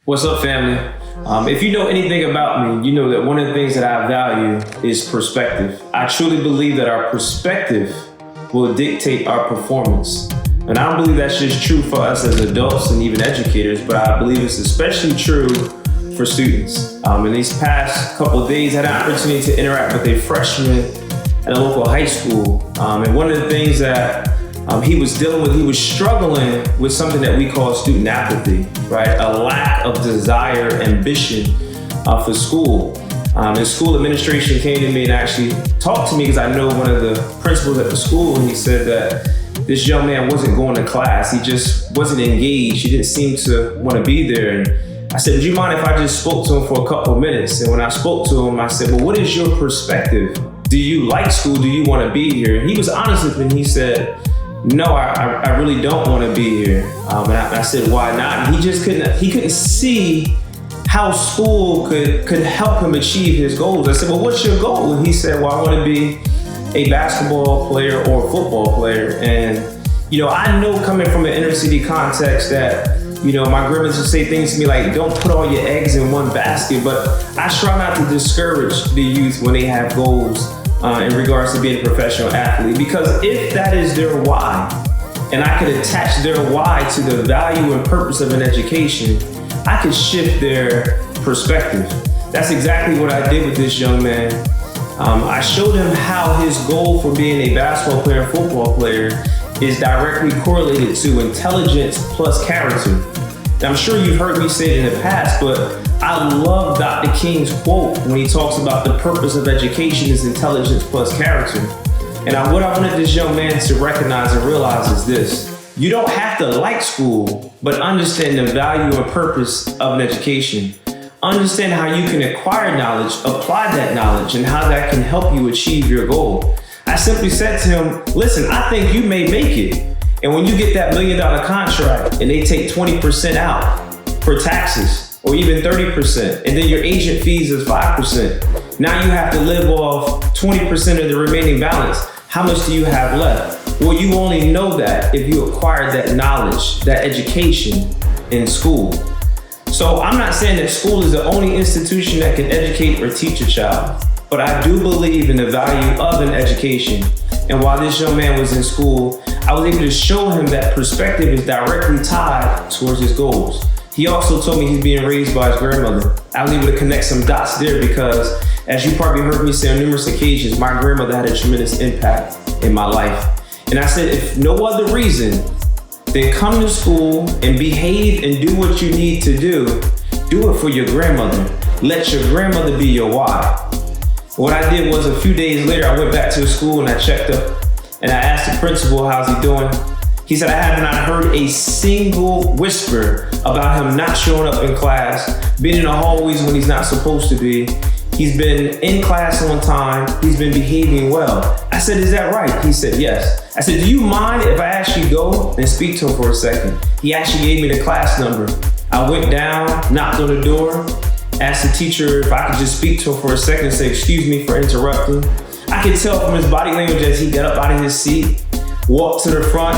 What's up, family? If you know anything about me, you know that one of the things that I value is perspective. I truly believe that our perspective will dictate our performance. And I don't believe that's just true for us as adults and even educators, but I believe it's especially true for students. In these past couple of days, I had an opportunity to interact with a freshman at a local high school. And one of the things that he was dealing with, he was struggling with something that we call student apathy, right? A lack of desire, ambition for school. And school administration came to me and actually talked to me because I know one of the principals at the school, and he said that this young man wasn't going to class. He just wasn't engaged. He didn't seem to want to be there. And I said, would you mind if I just spoke to him for a couple of minutes? And when I spoke to him, I said, well, what is your perspective? Do you like school? Do you want to be here? And he was honest with me. And he said, no, I really don't want to be here. And I said, why not? And he couldn't see how school could help him achieve his goals. I said, well, what's your goal? And he said, well, I want to be a basketball player or a football player. And, I know coming from an inner city context that, my grandmother would say things to me like, don't put all your eggs in one basket. But I try not to discourage the youth when they have goals in regards to being a professional athlete. Because if that is their why, and I could attach their why to the value and purpose of an education, I could shift their perspective. That's exactly what I did with this young man. I showed him how his goal for being a basketball player and football player is directly correlated to intelligence plus character. And I'm sure you've heard me say it in the past, but I love Dr. King's quote when he talks about the purpose of education is intelligence plus character. And what I wanted this young man to recognize and realize is this: you don't have to like school, but understand the value and purpose of an education. Understand how you can acquire knowledge, apply that knowledge, and how that can help you achieve your goal. I simply said to him, listen, I think you may make it. And when you get that $1 million contract and they take 20% out for taxes, or even 30%, and then your agent fees is 5%, now you have to live off 20% of the remaining balance. How much do you have left? Well, you only know that if you acquire that knowledge, that education in school. So I'm not saying that school is the only institution that can educate or teach a child, but I do believe in the value of an education. And while this young man was in school, I was able to show him that perspective is directly tied towards his goals. He also told me he's being raised by his grandmother. I was able to connect some dots there because, as you probably heard me say on numerous occasions, my grandmother had a tremendous impact in my life. And I said, if no other reason, then come to school and behave and do what you need to do. Do it for your grandmother. Let your grandmother be your why. What I did was a few days later, I went back to the school and I checked up and I asked the principal, how's he doing? He said, I have not heard a single whisper about him not showing up in class, being in the hallways when he's not supposed to be. He's been in class on time. He's been behaving well. I said, is that right? He said, yes. I said, do you mind if I actually go and speak to him for a second? He actually gave me the class number. I went down, knocked on the door, asked the teacher if I could just speak to him for a second and say, excuse me for interrupting. I could tell from his body language as he got up out of his seat, walked to the front,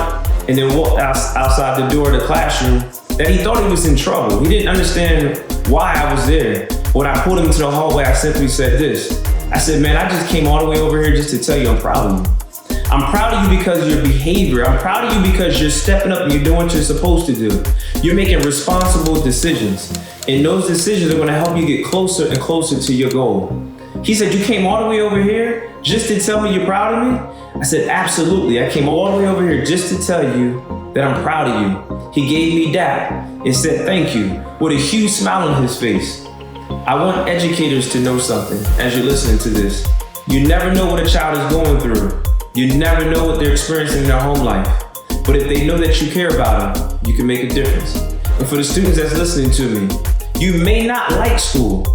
and then walked outside the door of the classroom that he thought he was in trouble. He didn't understand why I was there. When I pulled him to the hallway, I simply said this. I said, man, I just came all the way over here just to tell you I'm proud of you. I'm proud of you because of your behavior. I'm proud of you because you're stepping up and you're doing what you're supposed to do. You're making responsible decisions. And those decisions are going to help you get closer and closer to your goal. He said, you came all the way over here just to tell me you're proud of me? I said, absolutely. I came all the way over here just to tell you that I'm proud of you. He gave me that and said, thank you, with a huge smile on his face. I want educators to know something as you're listening to this. You never know what a child is going through. You never know what they're experiencing in their home life. But if they know that you care about them, you can make a difference. And for the students that's listening to me, you may not like school.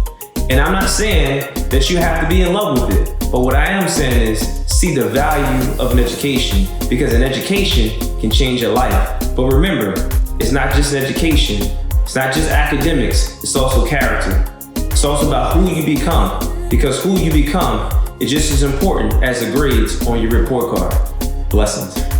And I'm not saying that you have to be in love with it. But what I am saying is see the value of an education, because an education can change your life. But remember, it's not just an education. It's not just academics. It's also character. It's also about who you become, because who you become is just as important as the grades on your report card. Blessings.